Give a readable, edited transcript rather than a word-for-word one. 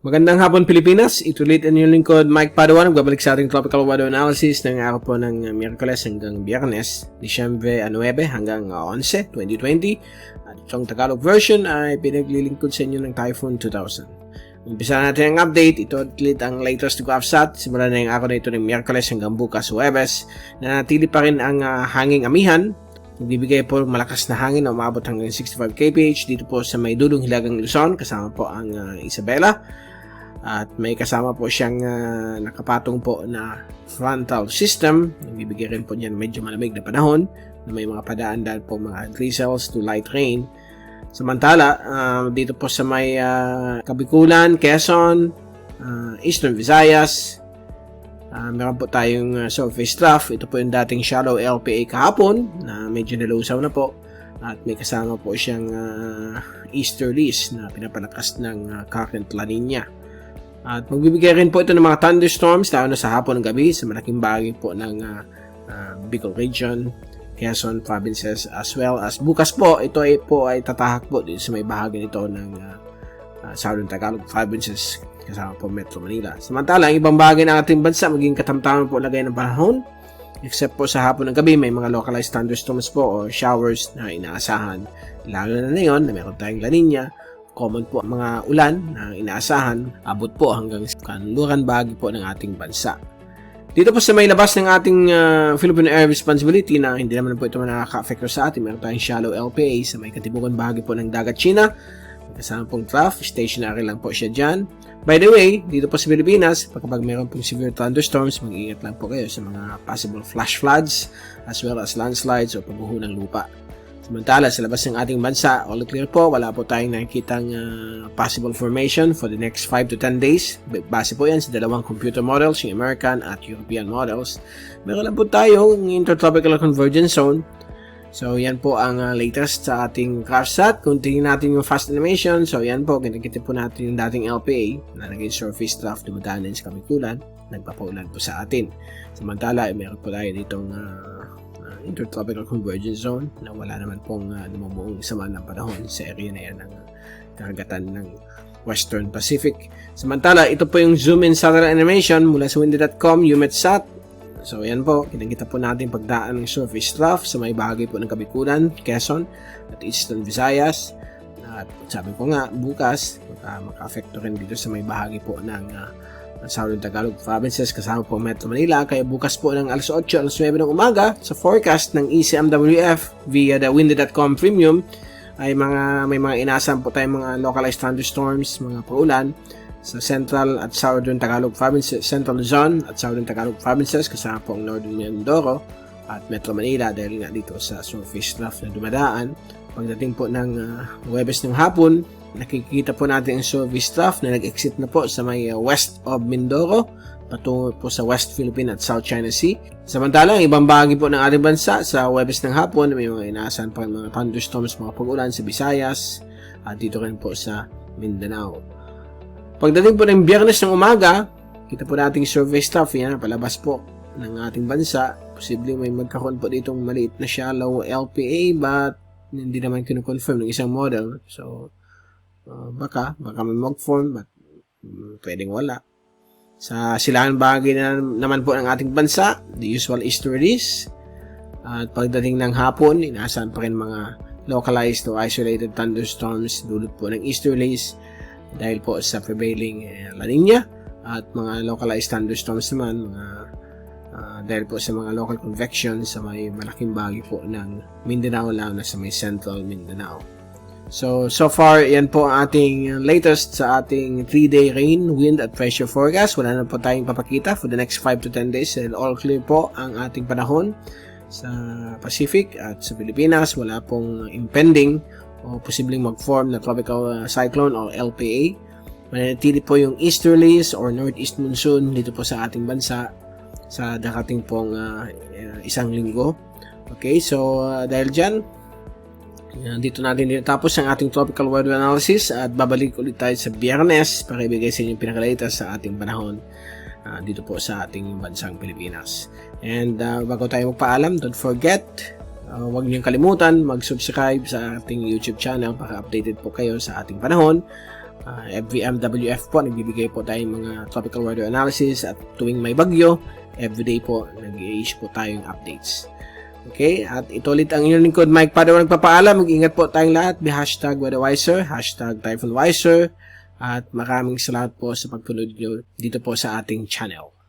Magandang hapon Pilipinas, ito ulit ang inyong lingkod Mike Padawan, nagbabalik sa ating tropical weather analysis ng araw po ng Miyerkules hanggang Biyernes, Disyembre 9 hanggang 11, 2020 at itong Tagalog version ay pinaglilingkod sa inyo ng Typhoon 2000. Umpisa natin ang update, ito ulit ang latest GovSat, simula na yung araw na ito ng Miyerkules hanggang bukas Huwebes, na natili pa rin ang hanging amihan. Nagbibigay po malakas na hangin na umabot hanggang 65 kph dito po sa may dulong hilagang Luzon, kasama po ang Isabela. At may kasama po siyang nakapatong po na frontal system. Nagbibigay rin po niyan medyo malamig na panahon na may mga padaan dahil po mga drizzles to light rain. Samantala, dito po sa may Kabikulan, Quezon, Eastern Visayas, meron po tayong surface trough. Ito po yung dating shallow LPA kahapon na medyo nalusaw na po. At may kasama po siyang easterlies na pinapalakas ng current La Nina. At magbibigay rin po ito ng mga thunderstorms lalo na sa hapon ng gabi sa malaking bahagi po ng Bicol Region, Quezon provinces, as well as bukas po ito ay tatahak po dito sa may bahagi nito ng Southern Tagalog provinces kasama po Metro Manila. Samantala, ang ibang bahagi ng ating bansa maging katamtaman po lagay ng panahon, except po sa hapon ng gabi may mga localized thunderstorms po o showers na inaasahan. Lalo na ngayon na meron tayong La Nina. Common po mga ulan na inaasahan, abot po hanggang kanluran bahagi po ng ating bansa. Dito po sa may labas ng ating Philippine Air Responsibility na hindi naman po ito nakaka-affect sa atin, meron tayong shallow LPA sa may katibukan bahagi po ng dagat China. Kasama pong trough, stationary lang po siya dyan. By the way, dito po sa Pilipinas, kapag meron pong severe thunderstorms, mag-iingat lang po kayo sa mga possible flash floods as well as landslides o pagguho ng lupa. Samantala, sa labas ng ating bansa, all clear po, wala po tayong nakikitang possible formation for the next 5 to 10 days. Base po yan sa dalawang computer models, yung American at European models. Meron lang po tayong intertropical convergence zone. So, yan po ang latest sa ating GovSat. Kung tingin natin yung fast animation, so yan po, kinakita po natin yung dating LPA na naging surface trough dumadaan din sa Kabikulan. Nagpapaulan po sa atin. Samantala, meron po tayo ditong intertropical convergence zone na wala naman pong lumumuong sama ng panahon sa area na yan ng karagatan ng Western Pacific. Samantala, ito po yung zoom in satellite animation mula sa windy.com, UMETSAT. So, yan po, kinakita po natin pagdaan ng surface trough sa may bahagi po ng Kabikulan, Quezon, at Eastern Visayas. At sabi ko nga, bukas, maka-affecto rin dito sa may bahagi po ng Southern Tagalog provinces kasama po Metro Manila. Kaya bukas po ng alas 8, alas 9 ng umaga sa forecast ng ECMWF via the windy.com premium ay may mga inaasahan po tayong mga localized thunderstorms, mga paulan sa Central at Southern Tagalog provinces, Central Luzon at Southern Tagalog provinces kasama po ang Northern Mindoro at Metro Manila dahil nga dito sa surface trough na dumadaan. Pagdating po ng Huwebes ng hapon, nakikita po natin ang surface trough na nag-exit na po sa may west of Mindoro patungo po sa West Philippine at South China Sea. Samantala, ang ibang bahagi po ng ating bansa sa Huwebes ng hapon may mga inaasahan pa mga thunderstorms, mga pag-ulan sa Visayas at dito rin po sa Mindanao. Pagdating po ng Biyernes ng umaga, kita po natin surface trough yan palabas po ng ating bansa. Posibleng may magkakaroon po ditong maliit na shallow LPA but hindi naman kino-confirm ng isang model. So, baka may mag-form but pwedeng wala. Sa silangan bahagi na naman po ng ating bansa, the usual easterlies. At pagdating ng hapon, inaasahan pa rin mga localized o isolated thunderstorms dulot po ng easterlies dahil po sa prevailing La Nina at mga localized thunderstorms naman dahil po sa mga local convection sa may malaking bahagi po ng Mindanao lalo na sa may central Mindanao. So far, yan po ang ating latest sa ating 3-day rain, wind at pressure forecast. Wala na po tayong papakita for the next 5 to 10 days. And all clear po ang ating panahon sa Pacific at sa Pilipinas. Wala pong impending o posibleng mag-form na tropical cyclone o LPA. Manatili po yung easterlies or northeast monsoon dito po sa ating bansa sa darating pong isang linggo. Okay, so dahil dyan, dito natin tapos ang ating tropical weather analysis at babalik ulit tayo sa Biyernes para ibigay sa inyo yung pinakalitas sa ating panahon dito po sa ating bansang Pilipinas. And bago tayo magpaalam, don't forget, huwag niyong kalimutan mag-subscribe sa ating YouTube channel para updated po kayo sa ating panahon. every MWF po, nagbibigay po tayong mga tropical weather analysis at tuwing may bagyo, everyday po, nag-i-issue po tayong updates. Okay, at ito ulit ang inyong lingkod, Mike Padawan, nagpapaalam. Mag-ingat po tayong lahat. Hashtag WeatherWiser, hashtag TyphoonWiser, at maraming salamat po sa pagpunod nyo dito po sa ating channel.